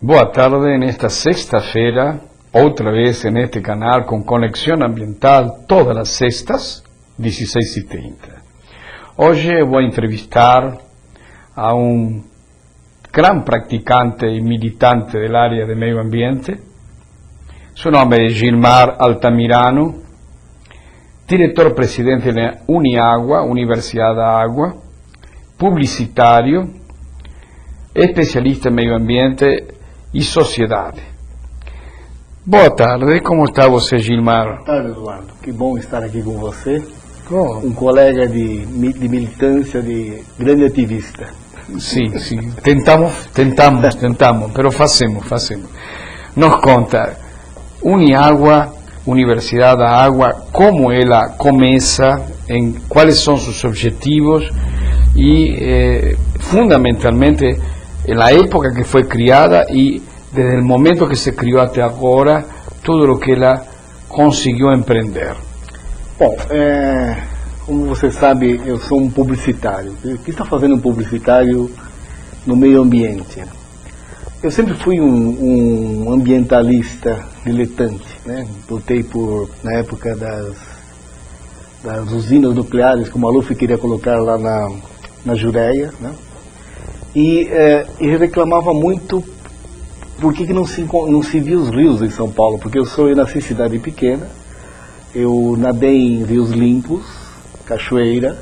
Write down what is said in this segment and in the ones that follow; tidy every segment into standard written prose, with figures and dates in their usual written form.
Boa tarde, nesta sexta-feira, outra vez neste canal com Conexão Ambiental, todas as sextas, 16h30. Hoje eu vou entrevistar a um grande praticante e militante da área de meio ambiente. Seu nome é Gilmar Altamirano, diretor-presidente da Uniágua, Universidade da Água, publicitário, especialista em meio ambiente e sociedade. Boa tarde, como está você, Gilmar? Boa tarde, Eduardo. Que bom estar aqui com você. Um colega de militância, de grande ativista. Sim, tentamos, pero fazemos. Nos conta, Uniágua, Universidade da Água, como ela começa, quais são seus objetivos e, fundamentalmente, na época que foi criada e desde o momento que se criou até agora, tudo o que ela conseguiu empreender. Bom, como você sabe, eu sou um publicitário. O que está fazendo um publicitário no meio ambiente? Eu sempre fui um ambientalista diletante, né? Lutei na época das usinas nucleares, que o Maluf queria colocar lá na Judeia, né? E reclamava muito por que não se via os rios em São Paulo, porque eu nasci em cidade pequena, eu nadei em rios limpos, cachoeira,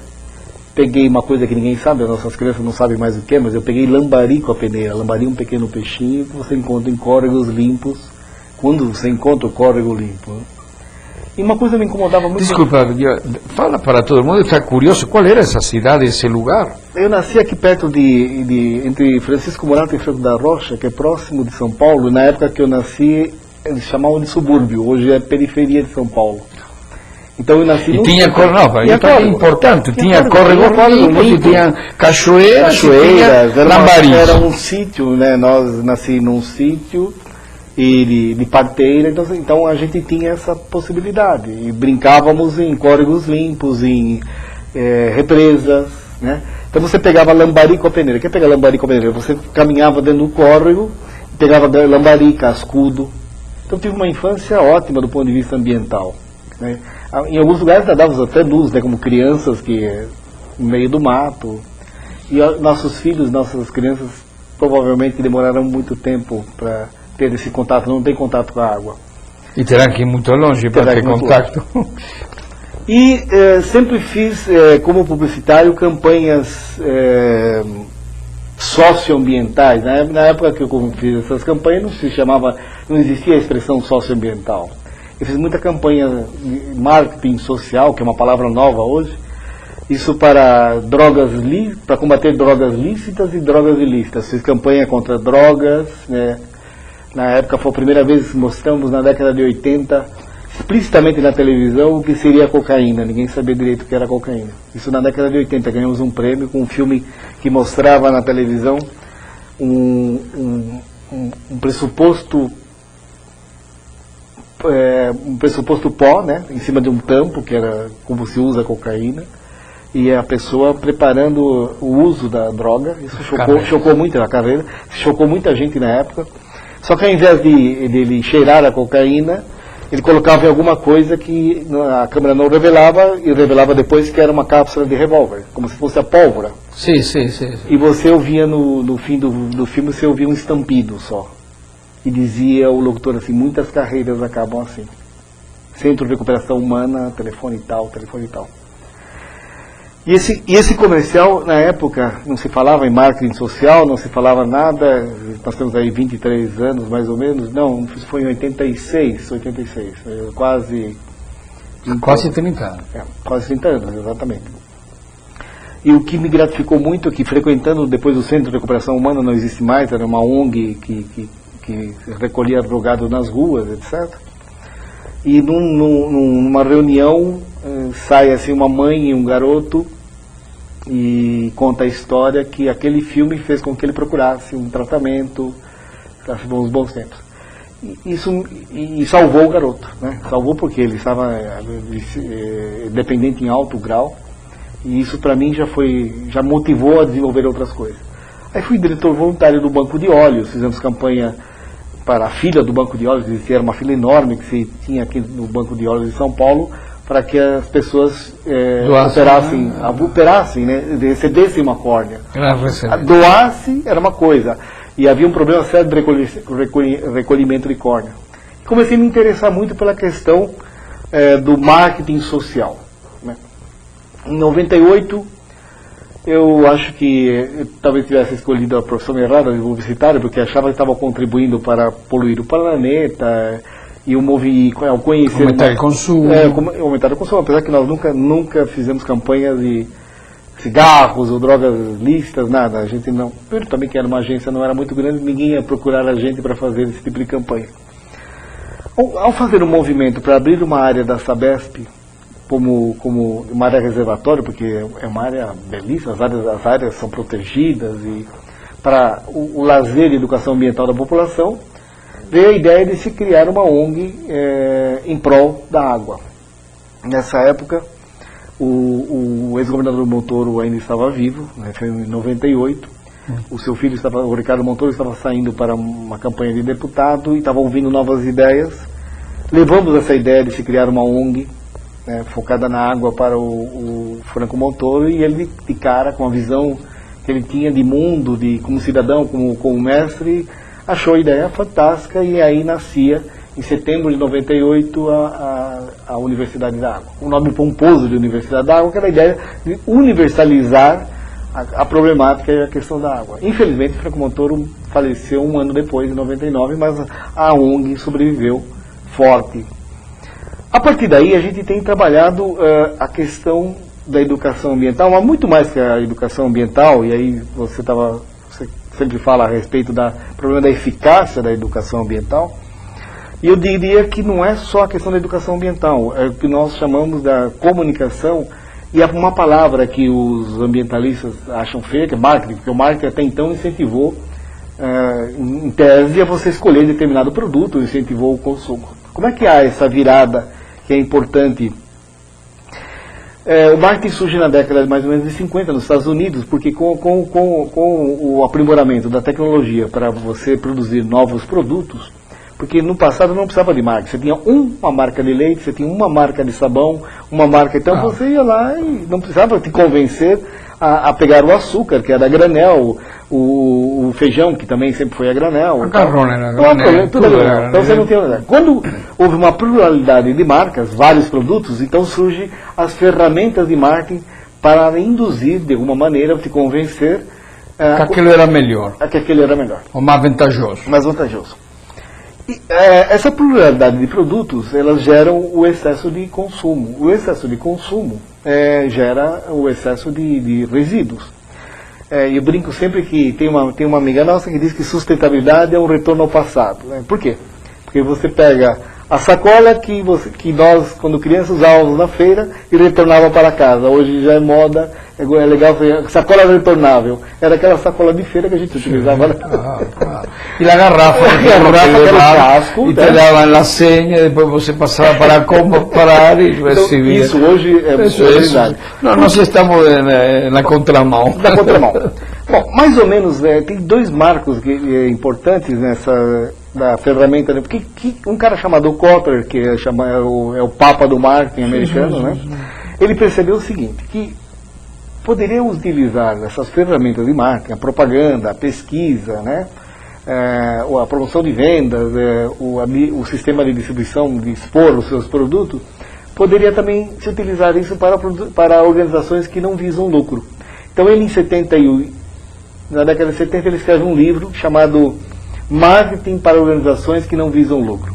peguei uma coisa que ninguém sabe, as nossas crianças não sabem mais o que é, mas eu peguei lambari com a peneira. Lambari é um pequeno peixinho que você encontra em córregos limpos, quando você encontra o córrego limpo, né? E uma coisa me incomodava muito. Desculpa, fala para todo mundo, está curioso, qual era essa cidade, esse lugar? Eu nasci aqui perto entre Francisco Morato e Franco da Rocha, que é próximo de São Paulo. Na época que eu nasci, eles chamavam de subúrbio, hoje é periferia de São Paulo. Então eu nasci e tinha importante, tinha córrego limpo, tinha cachoeiras, lambari. Era um sítio, né? Nós nasci num sítio de parteira, então a gente tinha essa possibilidade e brincávamos em córregos limpos, em represas, né? Então você pegava lambari com a peneira. Quer pegar lambari com a peneira? Você caminhava dentro do córrego, pegava lambari, cascudo. Então tive uma infância ótima do ponto de vista ambiental, né? Em alguns lugares nadávamos até nus, né, como crianças no meio do mato. E nossos filhos, nossas crianças provavelmente demoraram muito tempo para ter esse contato, não tem contato com a água. E terá que ir muito longe para ter contato. E sempre fiz, como publicitário, campanhas socioambientais. Na época que eu fiz essas campanhas, não existia a expressão socioambiental. Eu fiz muita campanha de marketing social, que é uma palavra nova hoje, isso para combater drogas lícitas e drogas ilícitas. Fiz campanha contra drogas, né? Na época foi a primeira vez que mostramos, na década de 80, explicitamente na televisão, o que seria a cocaína. Ninguém sabia direito o que era a cocaína. Isso na década de 80, ganhamos um prêmio com um filme que mostrava na televisão um pressuposto pó, né, em cima de um tampo, que era como se usa a cocaína, e a pessoa preparando o uso da droga. Isso chocou muito a carreira, chocou muita gente na época. Só que ao invés de ele cheirar a cocaína, ele colocava em alguma coisa que a câmera não revelava, e revelava depois que era uma cápsula de revólver, como se fosse a pólvora. Sim. E você ouvia no fim do filme, você ouvia um estampido só. E dizia o locutor assim: muitas carreiras acabam assim. Centro de Recuperação Humana, telefone tal. E esse comercial, na época, não se falava em marketing social, não se falava nada. Nós temos aí 23 anos, mais ou menos. Não, isso foi em 86, quase 30 anos. Quase 30 anos, exatamente. E o que me gratificou muito é que, frequentando depois o Centro de Recuperação Humana, não existe mais, era uma ONG que recolhia drogado nas ruas, etc. E numa reunião sai assim uma mãe e um garoto e conta a história que aquele filme fez com que ele procurasse um tratamento, uns bons tempos. E salvou o garoto, né? Salvou porque ele estava dependente em alto grau, e isso para mim já motivou a desenvolver outras coisas. Aí fui diretor voluntário do Banco de Óleos, fizemos campanha para a fila do Banco de Óleos, existia uma fila enorme que se tinha aqui no Banco de Óleos de São Paulo, para que as pessoas operassem, né? Recebessem uma córnea. Doasse era uma coisa, e havia um problema sério de recolhimento de córnea. Comecei a me interessar muito pela questão do marketing social, né? Em 98, eu acho que eu talvez tivesse escolhido a profissão errada de publicitário, porque achava que estava contribuindo para poluir o planeta, e ao conhecer... Aumentar o consumo. Aumentar o consumo, apesar que nós nunca fizemos campanhas de cigarros ou drogas lícitas, nada. A gente não... Eu também que era uma agência, não era muito grande, ninguém ia procurar a gente para fazer esse tipo de campanha. Ao fazer um movimento para abrir uma área da Sabesp, como uma área reservatória, porque é uma área belíssima, as áreas são protegidas, e para o lazer e educação ambiental da população, veio a ideia de se criar uma ONG em prol da água. Nessa época, o ex-governador Montoro ainda estava vivo, né, foi em 98, o seu filho, o Ricardo Montoro, estava saindo para uma campanha de deputado e estava ouvindo novas ideias. Levamos essa ideia de se criar uma ONG focada na água para o Franco Montoro, e ele, de cara, com a visão que ele tinha de mundo, como cidadão, como mestre, achou a ideia fantástica, e aí nascia, em setembro de 98, a Universidade da Água. O nome pomposo de Universidade da Água, que era a ideia de universalizar a problemática e a questão da água. Infelizmente, Franco Montoro faleceu um ano depois, em 99, mas a ONG sobreviveu forte. A partir daí, a gente tem trabalhado a questão da educação ambiental, mas muito mais que a educação ambiental, e aí você sempre fala a respeito do problema da eficácia da educação ambiental, e eu diria que não é só a questão da educação ambiental, é o que nós chamamos da comunicação, e é uma palavra que os ambientalistas acham feia, que é marketing, porque o marketing até então incentivou, em tese, a você escolher determinado produto, incentivou o consumo. Como é que há essa virada que é importante? O marketing surge na década de mais ou menos de 50 nos Estados Unidos, porque com o aprimoramento da tecnologia para você produzir novos produtos, porque no passado não precisava de marca, você tinha uma marca de leite, você tinha uma marca de sabão, uma marca, então você ia lá e não precisava te convencer a pegar o açúcar, que era a granel, o feijão, que também sempre foi a granel. A carrona era granel. Tudo era granel. Então você não tinha... Quando houve uma pluralidade de marcas, vários produtos, então surgem as ferramentas de marketing para induzir, de alguma maneira, te convencer que aquilo era melhor. Que aquilo era melhor. Ou mais vantajoso. Mais vantajoso. E, essa pluralidade de produtos, elas geram o excesso de consumo. O excesso de consumo gera o excesso de resíduos. Eu brinco sempre que tem uma amiga nossa que diz que sustentabilidade é um retorno ao passado. Por quê? Porque você pega a sacola que nós, quando crianças, usávamos na feira e retornava para casa. Hoje já é moda, é legal, sacola retornável. Era aquela sacola de feira que a gente utilizava. E a garrafa que era o casco, e te davam a senha, depois você passava para parar e recebia. Isso hoje é verdade. Nós estamos na contramão. Na contramão. Bom, mais ou menos, tem dois marcos importantes da ferramenta, porque um cara chamado Kotler, que é o papa do marketing americano, né? Ele percebeu o seguinte, que poderia utilizar essas ferramentas de marketing, a propaganda, a pesquisa, né? A promoção de vendas, o sistema de distribuição, de expor os seus produtos, poderia também se utilizar isso para organizações que não visam lucro. Então ele, na década de 70, ele escreve um livro chamado Marketing para Organizações que não visam lucro.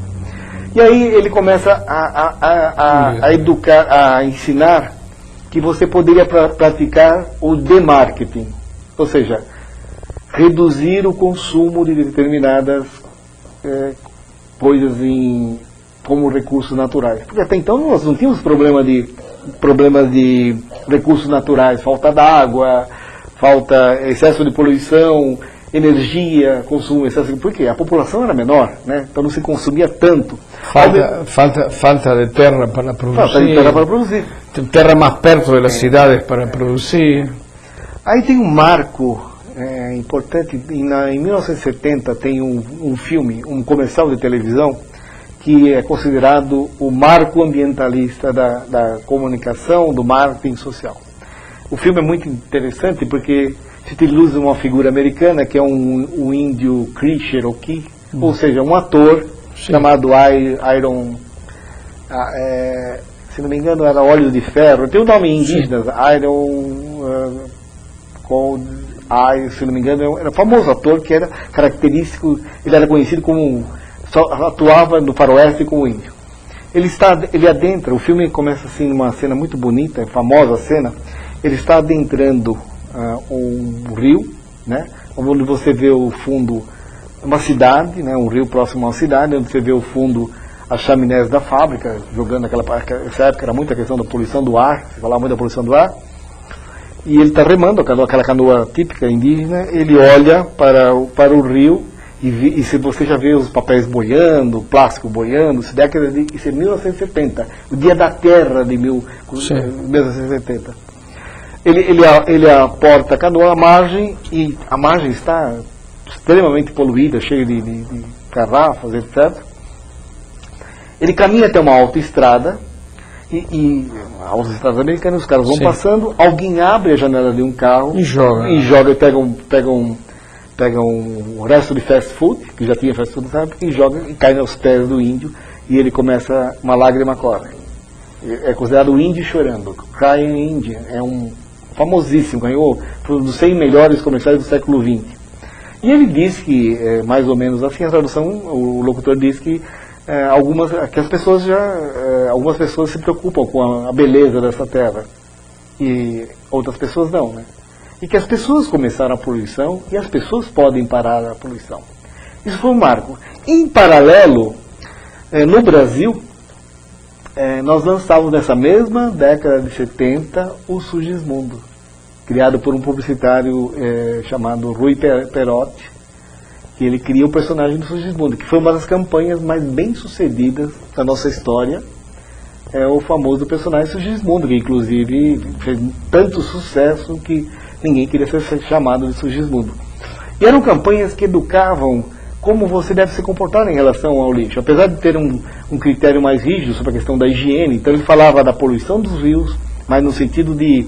E aí ele começa a educar, a ensinar que você poderia praticar o demarketing, ou seja, reduzir o consumo de determinadas coisas como recursos naturais. Porque até então nós não tínhamos problemas de recursos naturais, falta d'água, excesso de poluição, energia, consumo excessivo, porque a população era menor, né? Então não se consumia tanto. Falta de terra para produzir. Falta de terra para produzir. Terra mais perto das cidades para produzir. Aí tem um marco importante, em 1970 tem um filme, um comercial de televisão, que é considerado o marco ambientalista da comunicação, do marketing social. O filme é muito interessante porque se utiliza uma figura americana, que é um índio Cree Cherokee, ou seja, um ator chamado Iron, se não me engano era Óleo de Ferro, tem o nome indígena, Iron, se não me engano, era um famoso ator que era característico, ele era conhecido como, atuava no faroeste como índio. Ele adentra, o filme começa assim, numa cena muito bonita, famosa cena, ele está adentrando um rio, né, onde você vê o fundo, uma cidade, né, um rio próximo a uma cidade, onde você vê o fundo as chaminés da fábrica, jogando nessa época era muita questão da poluição do ar, se falava muito da poluição do ar, e ele está remando, aquela canoa típica indígena, ele olha para o rio, e se você já vê os papéis boiando, o plástico boiando, isso é 1970, o dia da terra de 1970. Ele aporta a canoa à margem, e a margem está extremamente poluída, cheia de garrafas, etc. Ele caminha até uma autoestrada, e autoestradas americanas, os caras vão passando, alguém abre a janela de um carro e joga, pega um resto de fast food, que já tinha fast food, sabe, e joga e cai nos pés do índio, e ele começa, uma lágrima corre. É considerado o índio chorando. Crying Indian, é um famosíssimo, ganhou dos 100 melhores comerciais do século XX. E ele diz que, mais ou menos assim, a tradução, o locutor diz que algumas pessoas se preocupam com a beleza dessa terra, e outras pessoas não, né? E que as pessoas começaram a poluição, e as pessoas podem parar a poluição. Isso foi um marco. Em paralelo, no Brasil, nós lançávamos nessa mesma década de 70 o Sugismundo, criado por um publicitário chamado Rui Perotti, que ele cria o personagem do Sugismundo, que foi uma das campanhas mais bem sucedidas da nossa história, o famoso personagem Sugismundo, que inclusive fez tanto sucesso que ninguém queria ser chamado de Sugismundo. E eram campanhas que educavam como você deve se comportar em relação ao lixo, apesar de ter um critério mais rígido sobre a questão da higiene. Então ele falava da poluição dos rios, mas no sentido de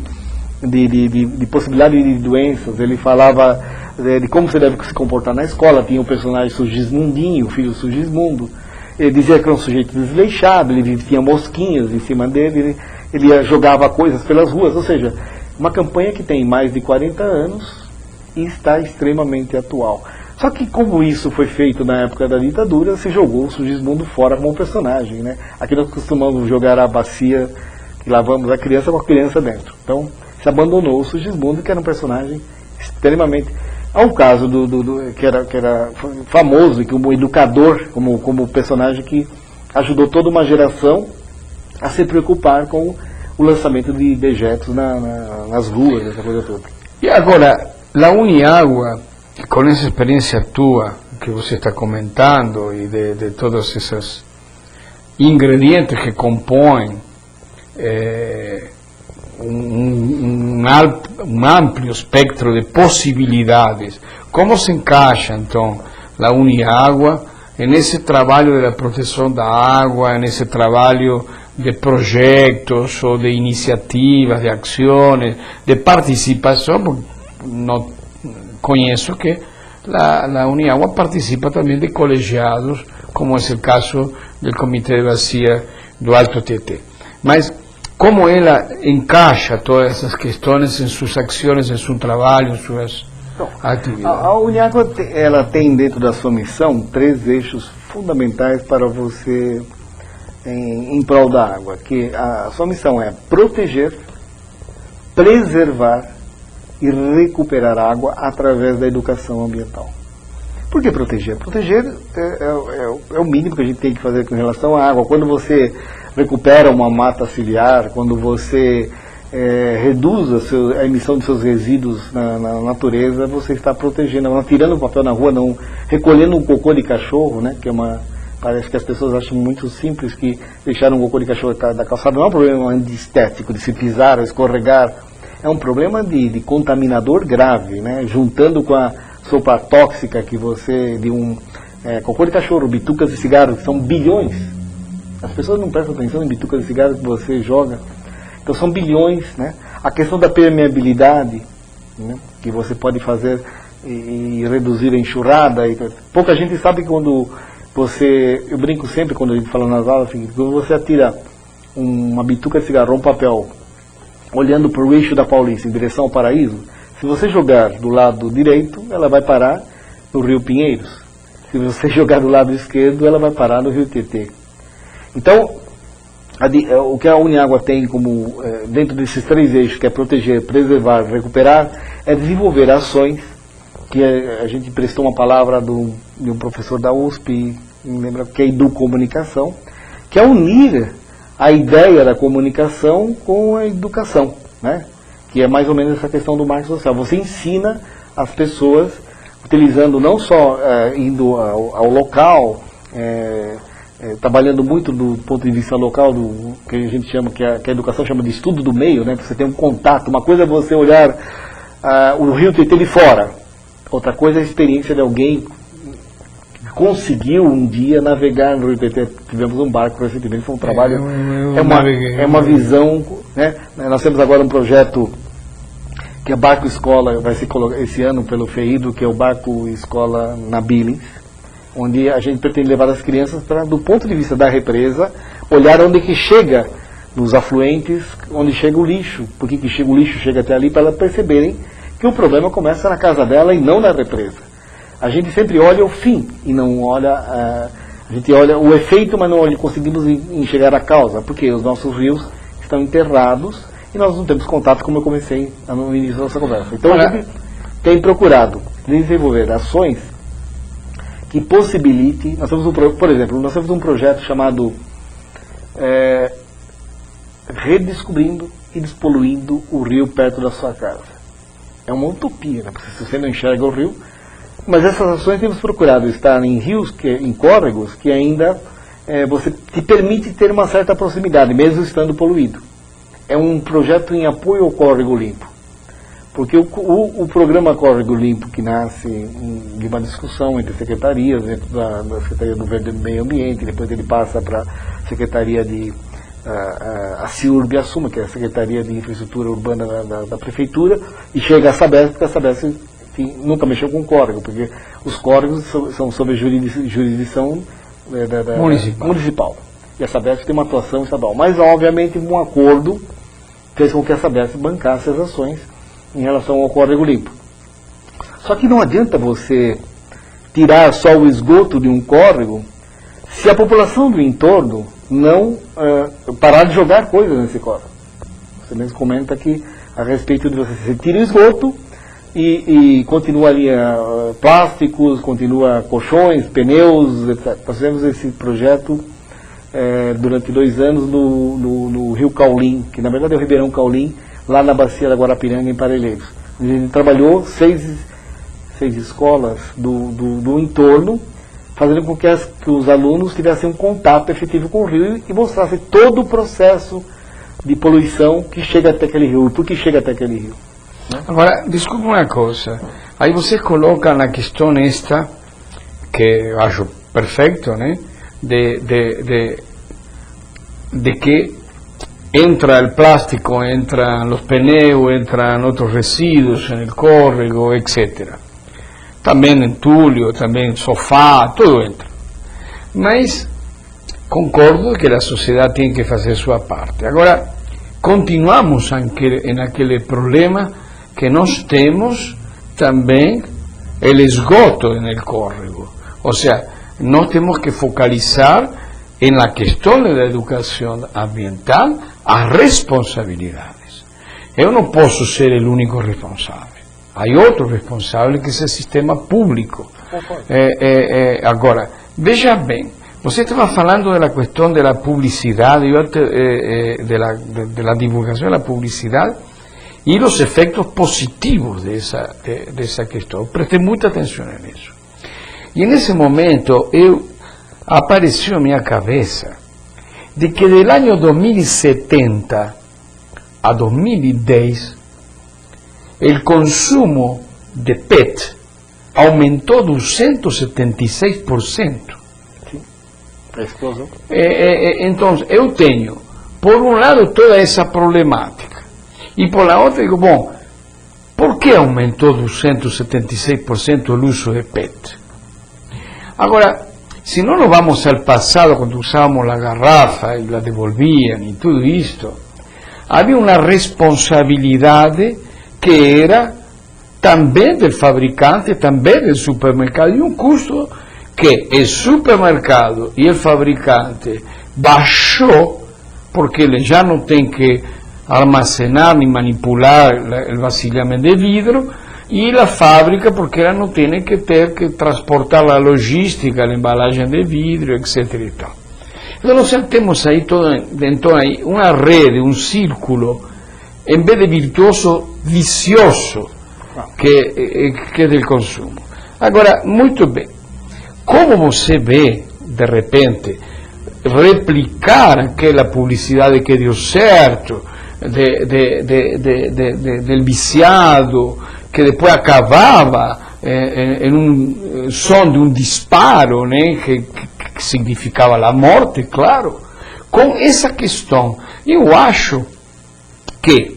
possibilidade de doenças. Ele falava de como você deve se comportar na escola. Tinha o personagem Sugismundinho, o filho Sugismundo. Ele dizia que era um sujeito desleixado, ele tinha mosquinhas em cima dele, ele jogava coisas pelas ruas, ou seja, uma campanha que tem mais de 40 anos e está extremamente atual. Só que como isso foi feito na época da ditadura, se jogou o Sugismundo fora como personagem, né? Aqui nós costumamos jogar a bacia que lavamos a criança com a criança dentro. Então se abandonou o Sugismundo, que era um personagem extremamente... Há um caso que era famoso, como educador, como personagem que ajudou toda uma geração a se preocupar com o lançamento de dejetos nas ruas, essa coisa toda. E agora, a Uniágua, com essa experiência tua que você está comentando e de todos esses ingredientes que compõem um amplo espectro de possibilidades, como se encaixa então a Uniágua nesse trabalho da proteção da água, nesse trabalho de projetos ou de iniciativas, de ações, de participação? Porque não conheço que a Uniágua participa também de colegiados, como é o caso do Comitê de Bacia do Alto Tietê. Mas como ela encaixa todas essas questões em suas ações, em seu trabalho, em suas atividades? A Uniágua ela tem dentro da sua missão 3 eixos fundamentais para você em prol da água, que a sua missão é proteger, preservar e recuperar a água através da educação ambiental. Por que proteger? Proteger é o mínimo que a gente tem que fazer com relação à água. Quando você recupera uma mata ciliar, quando você reduz a emissão de seus resíduos na natureza, você está protegendo, não tirando o papel na rua, não recolhendo um cocô de cachorro, né, que é parece que as pessoas acham muito simples que deixar um cocô de cachorro da calçada não é um problema estético, de se pisar ou escorregar, é um problema de contaminador grave, né, juntando com a sopa tóxica que você, de um cocô de cachorro, bitucas de cigarro, que são bilhões. As pessoas não prestam atenção em bitucas de cigarro que você joga. Então são bilhões, né? A questão da permeabilidade, né, que você pode fazer e reduzir a enxurrada. Pouca gente sabe que quando eu brinco sempre quando a gente fala nas aulas, assim, quando você atira uma bituca de cigarro, um papel, olhando para o eixo da Paulista em direção ao Paraíso, se você jogar do lado direito, ela vai parar no Rio Pinheiros. Se você jogar do lado esquerdo, ela vai parar no Rio Tietê. Então, o que a Uniágua tem como, dentro desses 3 eixos, que é proteger, preservar, recuperar, é desenvolver ações, que a gente prestou uma palavra de um professor da USP, me lembro, que é educomunicação, que é unir a ideia da comunicação com a educação, né? Que é mais ou menos essa questão do marketing social. Você ensina as pessoas, utilizando não só indo ao local, trabalhando muito do ponto de vista local, do que a gente chama, que a educação chama de estudo do meio, né? Você tem um contato. Uma coisa é você olhar o Rio Tietê de fora, outra coisa é a experiência de alguém que conseguiu um dia navegar no Rio Tietê. Tivemos um barco recentemente, foi um trabalho, é uma visão, né? Nós temos agora um projeto que é Barco Escola, vai ser esse ano pelo FEIDO, que é o Barco Escola na Billings, onde a gente pretende levar as crianças para, do ponto de vista da represa, olhar onde que chega, nos afluentes, onde chega o lixo, por que o lixo chega até ali, para elas perceberem que o problema começa na casa dela e não na represa. A gente sempre olha o fim e não olha, a gente olha o efeito, mas não conseguimos enxergar a causa, porque os nossos rios estão enterrados e nós não temos contato, como eu comecei no início da nossa conversa. Então a gente tem procurado desenvolver ações que possibilite, por exemplo, nós temos um projeto chamado Redescobrindo e Despoluindo o Rio Perto da Sua Casa. É uma utopia, né? Porque se você não enxerga o rio, mas essas ações temos procurado estar em rios, em córregos, que ainda você te permite ter uma certa proximidade, mesmo estando poluído. É um projeto em apoio ao Córrego Limpo. Porque o programa Córrego Limpo, que nasce de uma discussão entre secretarias, dentro da Secretaria do Verde e do Meio Ambiente, depois ele passa para a Secretaria de a CIURB assuma, que é a Secretaria de Infraestrutura Urbana da Prefeitura, e chega a Sabesp, porque a Sabesp, enfim, nunca mexeu com córrego, porque os córregos são sob a jurisdição municipal. E a Sabesp tem uma atuação estadual. Mas, obviamente, um acordo fez com que a Sabesp bancasse as ações em relação ao Córrego Limpo. Só que não adianta você tirar só o esgoto de um córrego se a população do entorno não parar de jogar coisas nesse córrego. Você mesmo comenta aqui a respeito de você tira o esgoto e continua ali plásticos, continua colchões, pneus, etc. Nós fizemos esse projeto durante 2 anos no Rio Caulim, que na verdade é o Ribeirão Caulim, lá na Bacia da Guarapiranga, em Parelheiros. A gente trabalhou 6 escolas do entorno, fazendo com que os alunos tivessem um contato efetivo com o rio e mostrassem todo o processo de poluição que chega até aquele rio, e por que chega até aquele rio. Né? Agora, desculpa uma coisa, aí você coloca na questão esta, que eu acho perfeito, né? De que entra el plástico, entran los pneus, entran otros residuos en el córrego, etc. Também entulho, também sofá, tudo entra. Mas concordo que a sociedade tem que fazer sua parte. Agora, continuamos em aquele problema que nós temos também o esgoto no córrego. Ou seja, nós temos que focalizar na questão da educação ambiental as responsabilidades. Eu não posso ser o único responsável. Há outro responsável que é o sistema público. Agora, veja bem, Você estava falando da questão da publicidade, da divulgação da publicidade e os efeitos positivos dessa questão. Prestei muita atenção nisso. E nesse momento apareceu na minha cabeça de que do ano 2070 a 2010 o consumo de PET aumentou 276%. A explosão. Então, eu tenho, por um lado, toda essa problemática. E por la outra, digo, bom, por que aumentou 276% o uso de PET? Agora, se não vamos ao passado, quando usávamos a garrafa e la devolvían e tudo isto, havia uma responsabilidade que era também do fabricante, também do supermercado, e um custo que o supermercado e o fabricante baixou, porque ele já não tem que armazenar nem manipular o vasilhamento de vidro, e a fábrica, porque ela não tem que ter que transportar a logística, a embalagem de vidro, etc. E tal. Então nós temos aí, então, aí uma rede, um círculo, em vez de virtuoso, vicioso, que é do consumo. Agora, muito bem, como você vê, de repente, replicar aquela publicidade que deu certo, del viciado, que depois acabava em um som de um disparo, né, que significava a morte, claro. Com essa questão, eu acho que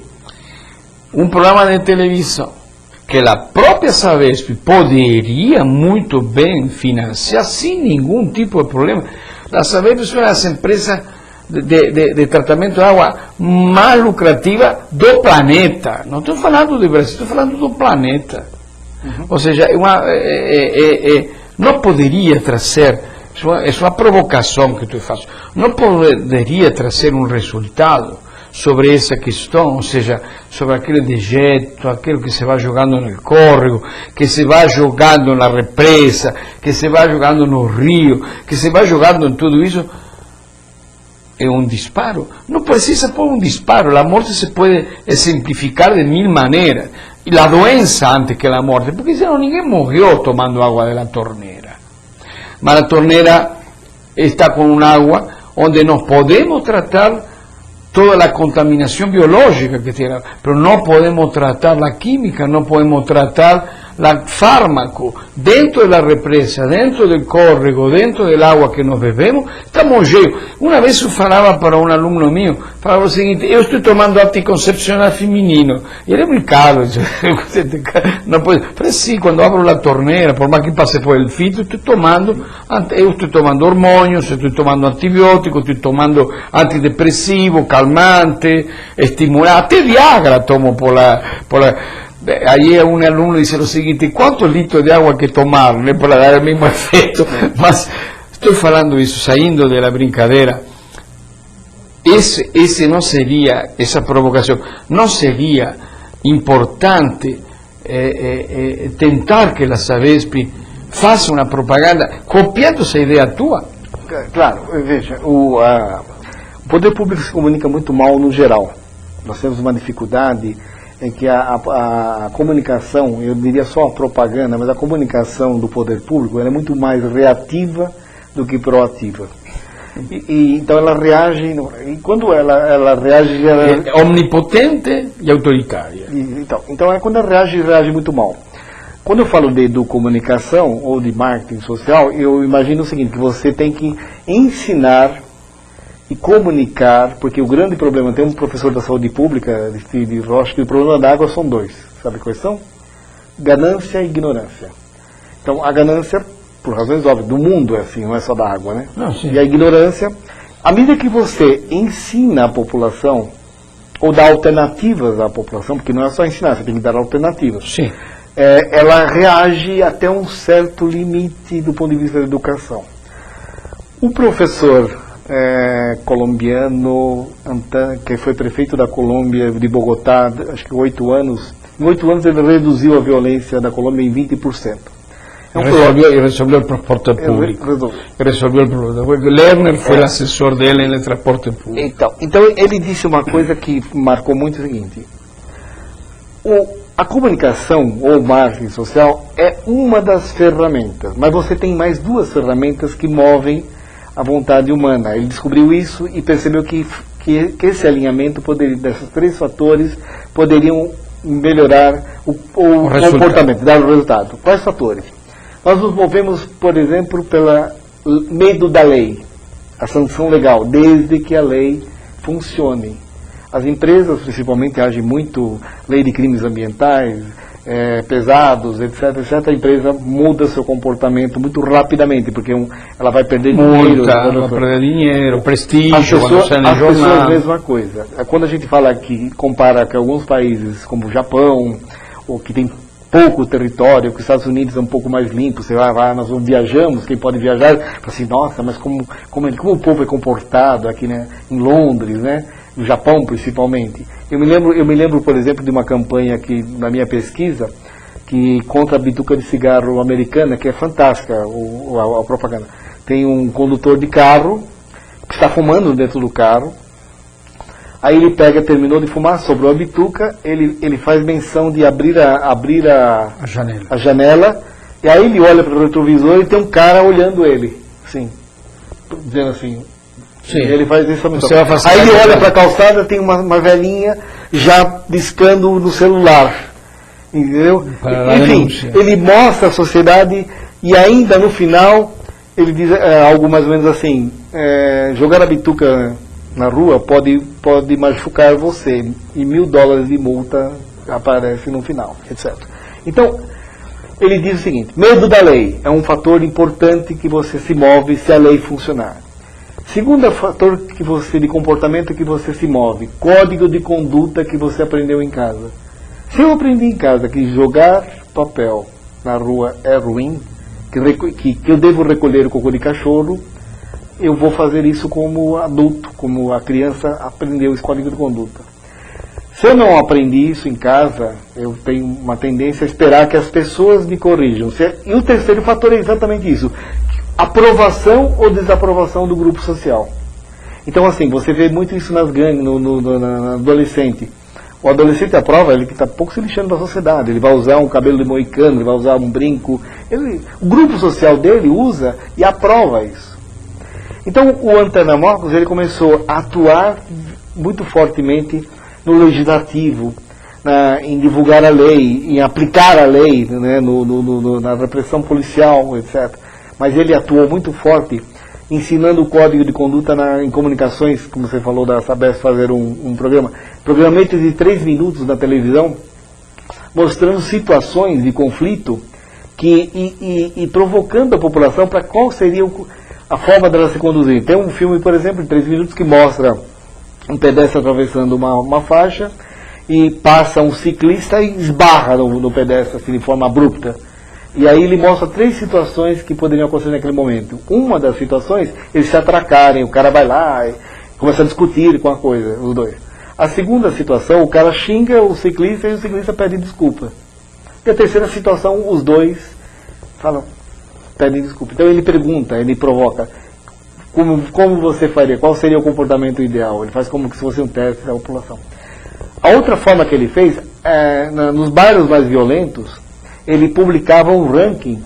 um programa de televisão que a própria Sabesp poderia muito bem financiar sem nenhum tipo de problema. A Sabesp é uma das empresas de tratamento de água mais lucrativa do planeta. Não estou falando do Brasil, estou falando do planeta. Ou seja, não poderia trazer, é uma provocação que eu faço, não poderia trazer um resultado sobre essa questão, ou seja, sobre aquele dejeto, aquilo que se vai jogando no córrego, que se vai jogando na represa, que se vai jogando no rio, que se vai jogando em tudo isso. É um disparo. Não precisa pôr um disparo. A morte se pode simplificar de mil maneiras. E a doença antes que a morte, porque senão ninguém morreu tomando água da torneira. Mas a torneira está com uma água onde nós podemos tratar toda a contaminação biológica que tem, mas não podemos tratar a química, não podemos tratar o fármaco dentro da represa, dentro do córrego, dentro da água que nós bebemos. Estamos cheios. Uma vez eu falava para um aluno meu, falava o seguinte: eu estou tomando anticoncepcional feminino. E ele brincava, não pode. Falei, sim, quando abro a torneira, por mais que passe por el filtro, eu estou tomando hormônios, estou tomando antibióticos, estou tomando antidepressivo, calmante, estimulante, até Viagra tomo por la. Aí um aluno disse o seguinte: quantos litros de água que tomar, né, para dar o mesmo efeito? Mas estou falando isso, saindo da brincadeira. Esse não seria, essa provocação, não seria importante tentar que a Sabesp faça uma propaganda copiando essa ideia tua? Claro, veja, o poder público se comunica muito mal no geral. Nós temos uma dificuldade em que a comunicação, eu diria só a propaganda, mas a comunicação do poder público ela é muito mais reativa do que proativa. Então ela reage, e quando ela reage... É omnipotente e autoritária. Então quando ela reage muito mal. Quando eu falo de comunicação ou de marketing social, eu imagino o seguinte, que você tem que ensinar e comunicar, porque o grande problema, tem um professor da saúde pública, de Rocha, que o problema da água são dois, sabe quais são? Ganância e ignorância. Então a ganância, por razões óbvias, do mundo é assim, não é só da água, né? Não, sim. E a ignorância, à medida que você ensina a população, ou dá alternativas à população, porque não é só ensinar, você tem que dar alternativas. Sim. Ela reage até um certo limite do ponto de vista da educação. O professor colombiano, que foi prefeito da Colômbia, de Bogotá, acho que 8 anos. Em 8 anos ele reduziu a violência da Colômbia em 20%. resolvió el transporte público. Resolvió el problema. Lerner foi o assessor dele no transporte público. Então ele disse uma coisa que marcou muito o seguinte: a comunicação ou marketing social é uma das ferramentas, mas você tem mais duas ferramentas que movem a vontade humana. Ele descobriu isso e percebeu que esse alinhamento desses três fatores poderiam melhorar o comportamento, dar o resultado. Quais fatores? Nós nos movemos, por exemplo, pelo medo da lei, a sanção legal, desde que a lei funcione. As empresas, principalmente, agem muito, lei de crimes ambientais, pesados, etc. A empresa muda seu comportamento muito rapidamente, porque ela vai perder dinheiro. Vai perder dinheiro, prestígio, as pessoas, a mesma coisa. Quando a gente fala que compara com alguns países, como o Japão, ou que tem pouco território, que os Estados Unidos é um pouco mais limpo, você vai, nós viajamos, quem pode viajar, fala assim, nossa, mas como o povo é comportado aqui, né, em Londres, né? No Japão, principalmente. Eu me lembro, por exemplo, de uma campanha que, na minha pesquisa, que contra a bituca de cigarro americana, que é fantástica, a propaganda. Tem um condutor de carro que está fumando dentro do carro, aí ele terminou de fumar, sobrou a bituca, ele faz menção de abrir a janela, e aí ele olha para o retrovisor e tem um cara olhando ele, assim, dizendo assim... Sim. Ele faz isso. Aí ele olha para a calçada, tem uma velhinha já piscando no celular. Entendeu? Enfim, ele mostra a sociedade e ainda no final ele diz algo mais ou menos assim, jogar a bituca na rua pode machucar você e $1.000 de multa aparece no final, etc. Então, ele diz o seguinte: medo da lei é um fator importante que você se move se a lei funcionar. Segundo fator de comportamento que você se move, código de conduta que você aprendeu em casa. Se eu aprendi em casa que jogar papel na rua é ruim, que eu devo recolher o cocô de cachorro, eu vou fazer isso como adulto, como a criança aprendeu esse código de conduta. Se eu não aprendi isso em casa, eu tenho uma tendência a esperar que as pessoas me corrijam. E o terceiro fator é exatamente isso: aprovação ou desaprovação do grupo social. Então, assim, você vê muito isso nas gangues, no adolescente. O adolescente aprova, ele que está pouco se lixando da sociedade. Ele vai usar um cabelo de moicano, ele vai usar um brinco. O grupo social dele usa e aprova isso. Então, o Antônio Marcos, ele começou a atuar muito fortemente no legislativo, em divulgar a lei, em aplicar a lei, né, na repressão policial, etc. Mas ele atuou muito forte ensinando o código de conduta em comunicações, como você falou da Sabesp, fazer um programete de 3 minutos na televisão, mostrando situações de conflito e provocando a população para qual seria a forma dela se conduzir. Tem um filme, por exemplo, de 3 minutos que mostra um pedestre atravessando uma faixa e passa um ciclista e esbarra no pedestre assim, de forma abrupta. E aí ele mostra 3 situações que poderiam acontecer naquele momento. Uma das situações, eles se atracarem, o cara vai lá e começa a discutir com a coisa, os dois. A segunda situação, o cara xinga o ciclista e o ciclista pede desculpa. E a terceira situação, os dois pedem desculpa. Então ele pergunta, ele provoca, como você faria, qual seria o comportamento ideal? Ele faz como se fosse um teste da população. A outra forma que ele fez, nos bairros mais violentos, ele publicava um ranking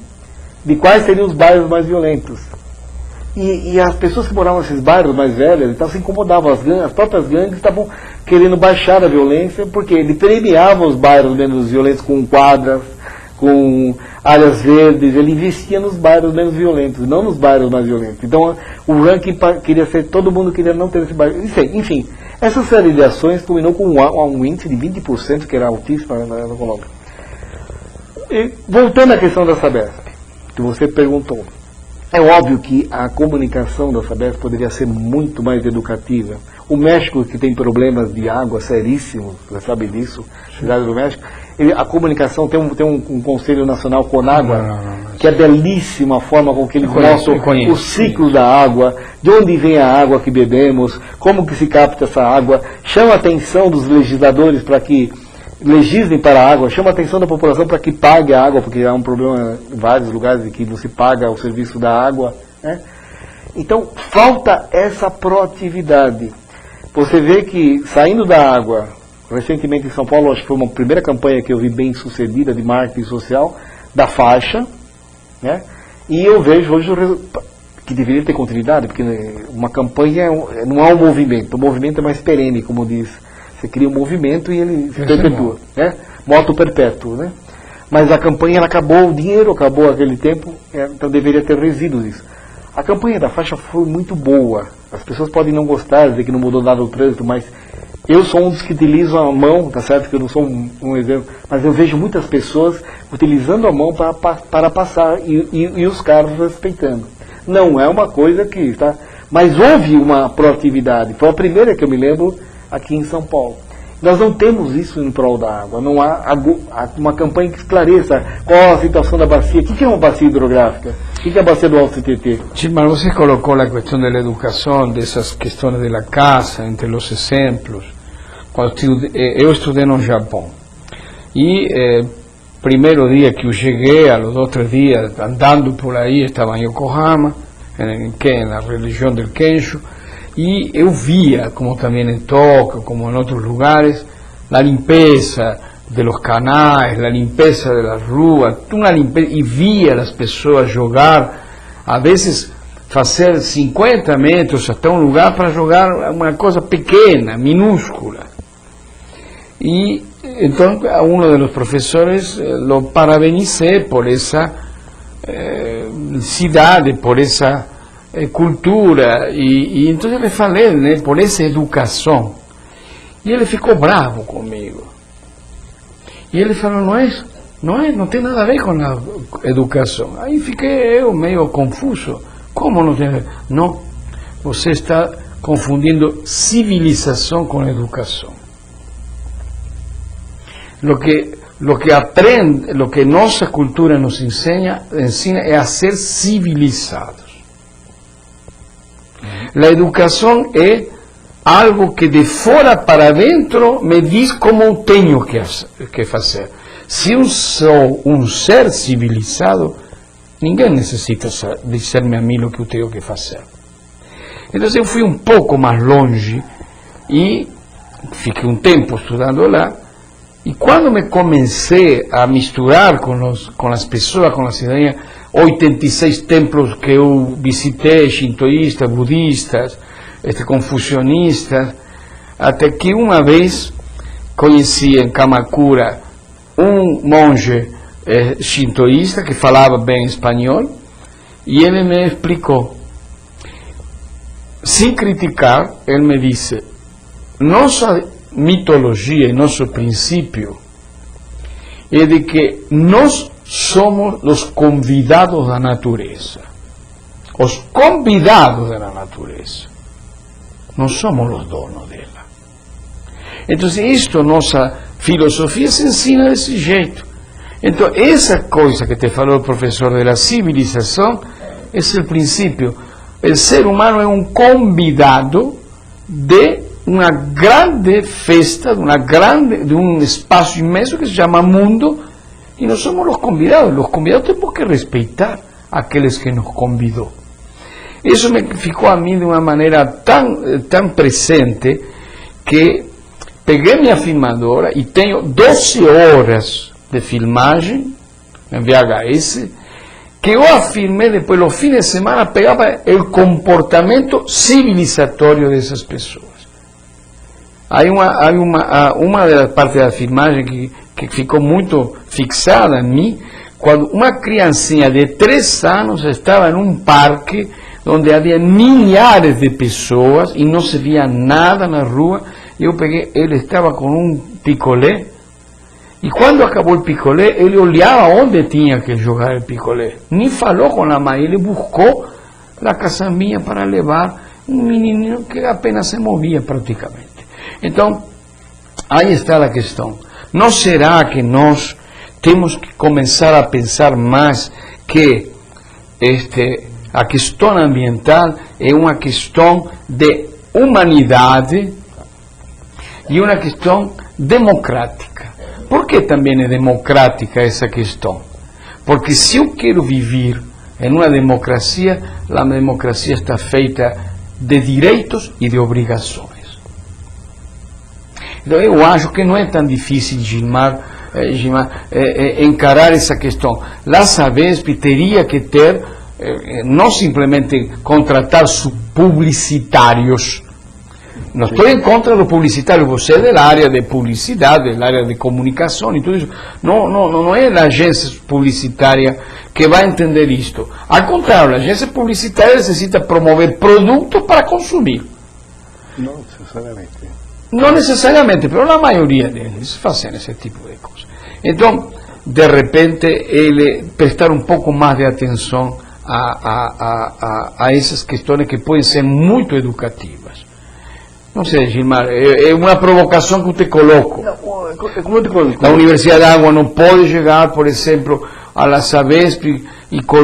de quais seriam os bairros mais violentos. E as pessoas que moravam nesses bairros mais velhos, então se incomodavam, as próprias gangues estavam querendo baixar a violência, porque ele premiava os bairros menos violentos com quadras, com áreas verdes, ele investia nos bairros menos violentos, não nos bairros mais violentos. Então o ranking queria ser, todo mundo queria não ter esse bairro. Enfim, essa série de ações culminou com um índice de 20%, que era altíssimo na Colômbia. E, voltando à questão da Sabesp, que você perguntou, é óbvio que a comunicação da Sabesp poderia ser muito mais educativa. O México, que tem problemas de água seríssimos, você sabe disso, cidade do México, a comunicação tem um Conselho Nacional Conágua, que é belíssima a forma com que ele mostra o ciclo da água, de onde vem a água que bebemos, como que se capta essa água, chama a atenção dos legisladores para que legislem para a água, chama a atenção da população para que pague a água, porque há um problema em vários lugares em que não se paga o serviço da água, né? Então, falta essa proatividade. Você vê que, saindo da água, recentemente em São Paulo, acho que foi uma primeira campanha que eu vi bem sucedida de marketing social, da faixa, né? E eu vejo hoje que deveria ter continuidade, porque uma campanha não há um movimento, o movimento é mais perene, como diz. Você cria um movimento e ele se perpetua, né? Moto perpétuo, né? Mas a campanha ela acabou, o dinheiro acabou aquele tempo, então deveria ter resíduos isso. A campanha da faixa foi muito boa. As pessoas podem não gostar, dizer que não mudou nada o trânsito, mas eu sou um dos que utilizo a mão, tá certo que eu não sou um exemplo, mas eu vejo muitas pessoas utilizando a mão para passar e os carros respeitando. Não é uma coisa que, tá? Mas houve uma proatividade. Foi a primeira que eu me lembro aqui em São Paulo. Nós não temos isso em prol da água. Não há uma campanha que esclareça qual a situação da bacia. O que é uma bacia hidrográfica? O que é a bacia do Alto Tietê? Sí, mas você colocou a questão da educação, dessas questões da casa, entre os exemplos. Eu estudei no Japão. E primeiro dia que eu cheguei, a los 2 o 3 días, andando por aí, estava em Yokohama, na região do Kensho, e eu via, como também em Tóquio, como em outros lugares, a limpeza de los canais, a limpeza das ruas, uma limpeza, e via as pessoas jogar, a vezes fazer 50 metros até um lugar para jogar uma coisa pequena, minúscula. Y entonces a uno de los profesores lo parabenicé por esa ciudad, por esa cultura, y entonces le falei, né, por esa educación. Y él ficou bravo conmigo. Y él falou, no tiene nada a ver con la educación. Ahí fiquei eu meio confuso. ¿Cómo no tiene? No, você está confundindo civilización con educación. Lo que aprende, lo que nuestra cultura nos ensina es a ser civilizados. La educación es algo que de fuera para adentro me dice cómo tengo que hacer. Si eu sou un ser civilizado, ninguém necesita dizer-me a mim o que eu tenho que fazer. Então eu fui um pouco mais longe e fiquei um tempo estudando lá. E quando me comecei a misturar com as pessoas, com a cidadania, 86 templos que eu visitei, shintoístas, budistas, confucionistas, até que uma vez conheci em Kamakura um monge shintoísta que falava bem espanhol, e ele me explicou, sem criticar, ele me disse, nossa mitologia e nosso princípio é de que nós somos os convidados da natureza. Os convidados da natureza. Não somos os donos dela. Então, isto, nossa filosofia se ensina desse jeito. Então, essa coisa que te falou o professor da civilização, esse é o princípio. O ser humano é um convidado de uma grande festa, de um espaço imenso que se chama mundo, e nós somos os convidados. Os convidados temos que respeitar aqueles que nos convidou. Isso me ficou a mim de uma maneira tão presente que peguei minha filmadora e tenho 12 horas de filmagem em VHS que eu afirmei depois, no fim de semana, pegava o comportamento civilizatório dessas pessoas. Há uma das partes da filmagem que ficou muito fixada em mim, quando uma criancinha de 3 anos estava em um parque onde havia milhares de pessoas e não se via nada na rua, e eu peguei, ele estava com um picolé, e quando acabou o picolé, ele olhava onde tinha que jogar o picolé, nem falou com a mãe, ele buscou a caçambinha para levar um menino que apenas se movia praticamente. Então, aí está a questão. Não será que nós temos que começar a pensar mais que a questão ambiental é uma questão de humanidade e uma questão democrática? por que também é democrática essa questão? Porque se eu quero viver em uma democracia, a democracia está feita de direitos e de obrigações. Então eu acho que não é tão difícil, Gilmar, encarar essa questão. A Sabesp teria que ter, não simplesmente contratar publicitários. Não estou em contra do publicitário, você é da área de publicidade, da área de comunicação e tudo isso. Não é a agência publicitária que vai entender isto. Ao contrário, a agência publicitária necessita promover produtos para consumir. Não necessariamente. Não necessariamente, mas a maioria deles fazem esse tipo de coisa. Então, de repente, ele prestar um pouco mais de atenção a essas questões que podem ser muito educativas. Não sei, Gilmar, é uma provocação que eu te coloco. A Universidade da Água não pode chegar, por exemplo, a la Sabesp e com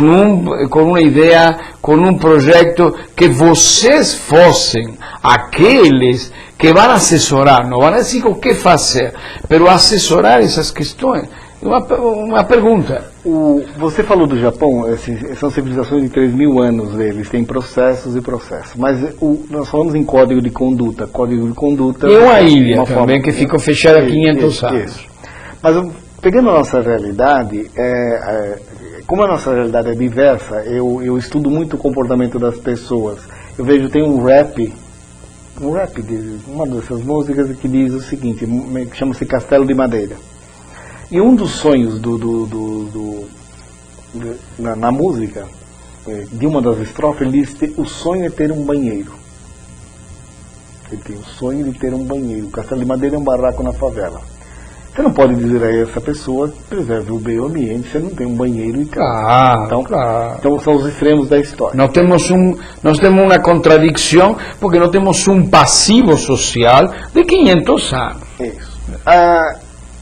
uma ideia, com um projeto que vocês fossem aqueles que vão assessorar, não vão dizer o que fazer, mas assessorar essas questões. Uma pergunta. Você falou do Japão, são civilizações de 3.000 anos, eles têm processos e processos, mas nós falamos em código de conduta. Código de conduta e uma ilha também que ficou fechada há 500 anos. Isso. Mas pegando a nossa realidade, como a nossa realidade é diversa, eu estudo muito o comportamento das pessoas. Eu vejo, tem um rap de uma dessas músicas que diz o seguinte, que chama-se Castelo de Madeira. E um dos sonhos na música, de uma das estrofes, ele diz que o sonho é ter um banheiro. Ele tem o sonho de ter um banheiro. O Castelo de Madeira é um barraco na favela. Você não pode dizer a essa pessoa, preserve o meio ambiente, você não tem um banheiro e casa. Então são os extremos da história. Nós temos uma contradição, porque nós temos um passivo social de 500 anos. Isso.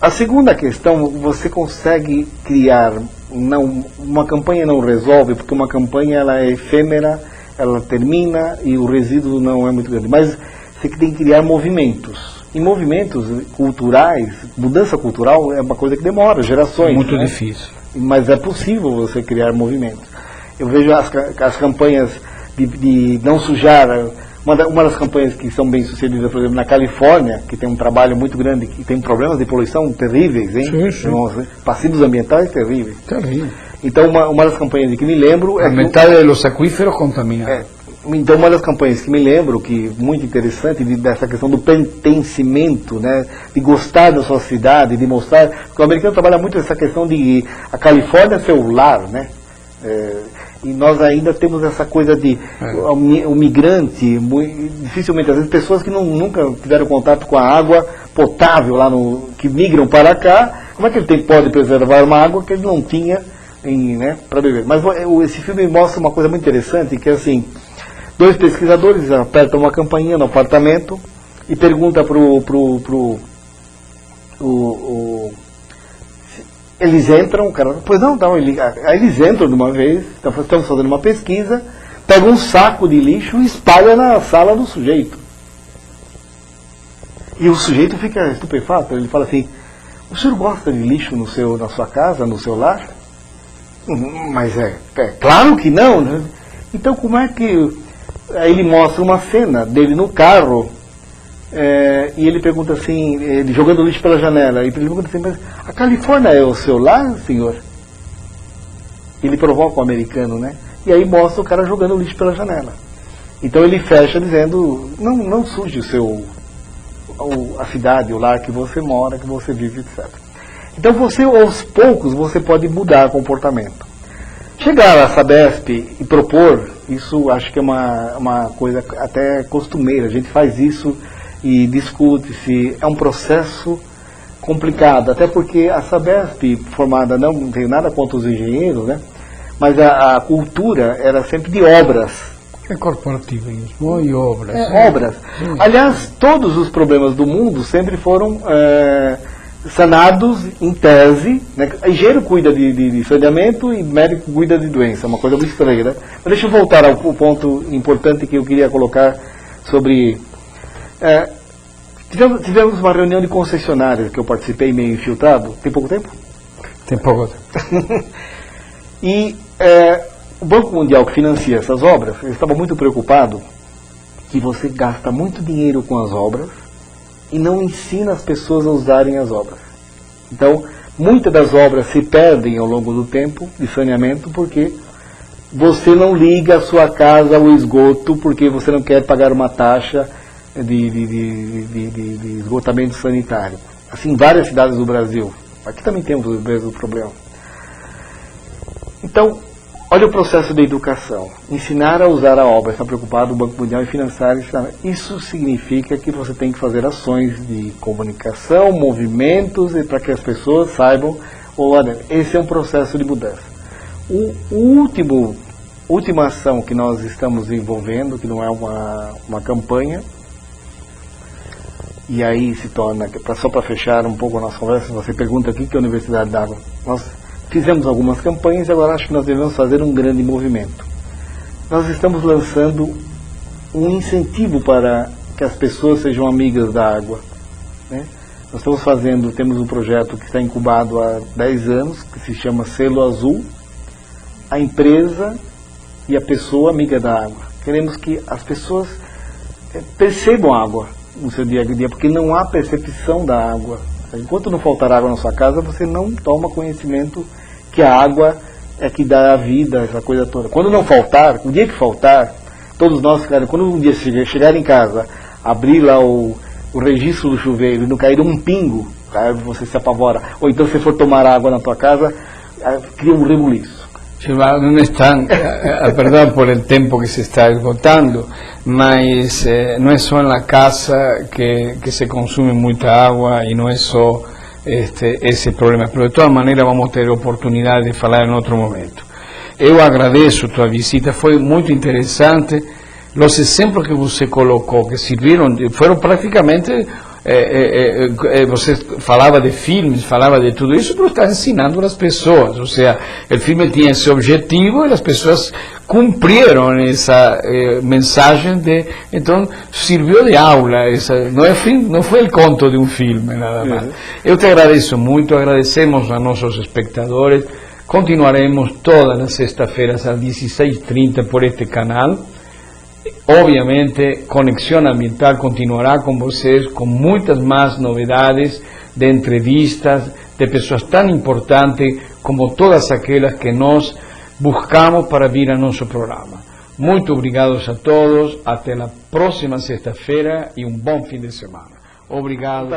A segunda questão, você consegue criar, uma campanha não resolve, porque uma campanha ela é efêmera, ela termina e o resíduo não é muito grande, mas você tem que criar movimentos. E movimentos culturais, mudança cultural é uma coisa que demora, gerações. Muito difícil. Mas é possível você criar movimentos. Eu vejo as campanhas de não sujar. Uma das campanhas que são bem sucedidas, por exemplo, na Califórnia, que tem um trabalho muito grande, que tem problemas de poluição terríveis, hein? Sim. Passivos ambientais terríveis. Terrível. Então, uma das campanhas que me lembro... A metade dos aquíferos contaminados. Então, uma das campanhas que me lembro, que muito interessante, dessa questão do pertencimento, né, de gostar da sua cidade, de mostrar... Porque o americano trabalha muito essa questão de a Califórnia ser o lar, né? E nós ainda temos essa coisa de o migrante, dificilmente, às vezes pessoas que nunca tiveram contato com a água potável lá que migram para cá, como é que ele pode preservar uma água que ele não tinha, né, para beber? Mas esse filme mostra uma coisa muito interessante, que é assim, dois pesquisadores apertam uma campainha no apartamento e perguntam eles entram, o cara, pois não, aí eles entram de uma vez, estamos fazendo uma pesquisa, pegam um saco de lixo e espalham na sala do sujeito. E o sujeito fica estupefato, ele fala assim, o senhor gosta de lixo na sua casa, no seu lar? Mas é claro que não, né? Então como é que... Aí ele mostra uma cena dele no carro, e ele pergunta assim, ele jogando lixo pela janela, e ele pergunta assim, mas a Califórnia é o seu lar, senhor? Ele provoca o americano, né? E aí mostra o cara jogando lixo pela janela. Então ele fecha dizendo, não suje a cidade, o lar que você mora, que você vive, etc. Então você, aos poucos, você pode mudar o comportamento. Chegar à Sabesp e propor, isso acho que é uma coisa até costumeira, a gente faz isso e discute-se, é um processo complicado, até porque a Sabesp, formada, não tem nada contra os engenheiros, né? Mas a cultura era sempre de obras. É corporativismo e obras. Obras. Aliás, todos os problemas do mundo sempre foram sanados em tese, né? Engenheiro cuida de saneamento e médico cuida de doença, é uma coisa muito estranha, né? Mas deixa eu voltar ao ponto importante que eu queria colocar sobre... Tivemos uma reunião de concessionárias que eu participei meio infiltrado. Tem pouco tempo? Tem pouco tempo. E o Banco Mundial que financia essas obras, ele estava muito preocupado que você gasta muito dinheiro com as obras e não ensina as pessoas a usarem as obras. Então, muitas das obras se perdem ao longo do tempo de saneamento porque você não liga a sua casa ao esgoto porque você não quer pagar uma taxa de esgotamento sanitário. Assim, em várias cidades do Brasil. Aqui também temos o mesmo problema. Então, olha o processo da educação. Ensinar a usar a obra. Está preocupado o Banco Mundial em financiar. Isso significa que você tem que fazer ações de comunicação, movimentos, para que as pessoas saibam. Olha, esse é um processo de mudança. Última ação que nós estamos desenvolvendo, que não é uma campanha, e aí se torna, só para fechar um pouco a nossa conversa, você pergunta aqui que é a Universidade d'Água. Nós fizemos algumas campanhas e agora acho que nós devemos fazer um grande movimento. Nós estamos lançando um incentivo para que as pessoas sejam amigas da água, né? Nós temos um projeto que está incubado há 10 anos, que se chama Selo Azul, a empresa e a pessoa amiga da água. Queremos que as pessoas percebam a água no seu dia a dia, porque não há percepção da água. Enquanto não faltar água na sua casa, você não toma conhecimento que a água é que dá a vida, essa coisa toda. Quando não faltar, o dia que faltar, todos nós, quando um dia chegar em casa, abrir lá o registro do chuveiro e não cair um pingo, aí você se apavora. Ou então, se for tomar água na tua casa, cria um rebuliço. Non están, perdón por el tiempo que se está esgotando, mas no es solo en la casa que se consume mucha agua y no es solo ese problema, pero de todas maneras vamos a tener oportunidad de hablar en otro momento. Eu agradeço tua visita, foi muito interessante, os exemplos que você colocou, que serviram, foram praticamente... você falava de filmes, falava de tudo isso, pero está ensinando as pessoas, ou seja, o filme tinha esse objetivo e as pessoas cumpriram essa mensagem, então serviu de aula, não foi o conto de um filme, nada mais. Eu te agradeço muito, agradecemos a nossos espectadores, continuaremos todas as sextas-feiras às 16h30 por este canal. Obviamente, Conexión Ambiental continuará con vocês con muchas más novedades de entrevistas de pessoas tan importantes como todas aquelas que nós buscamos para vir a nosso programa. Muito obrigados a todos, até a próxima sexta-feira e um bom fim de semana. Obrigado.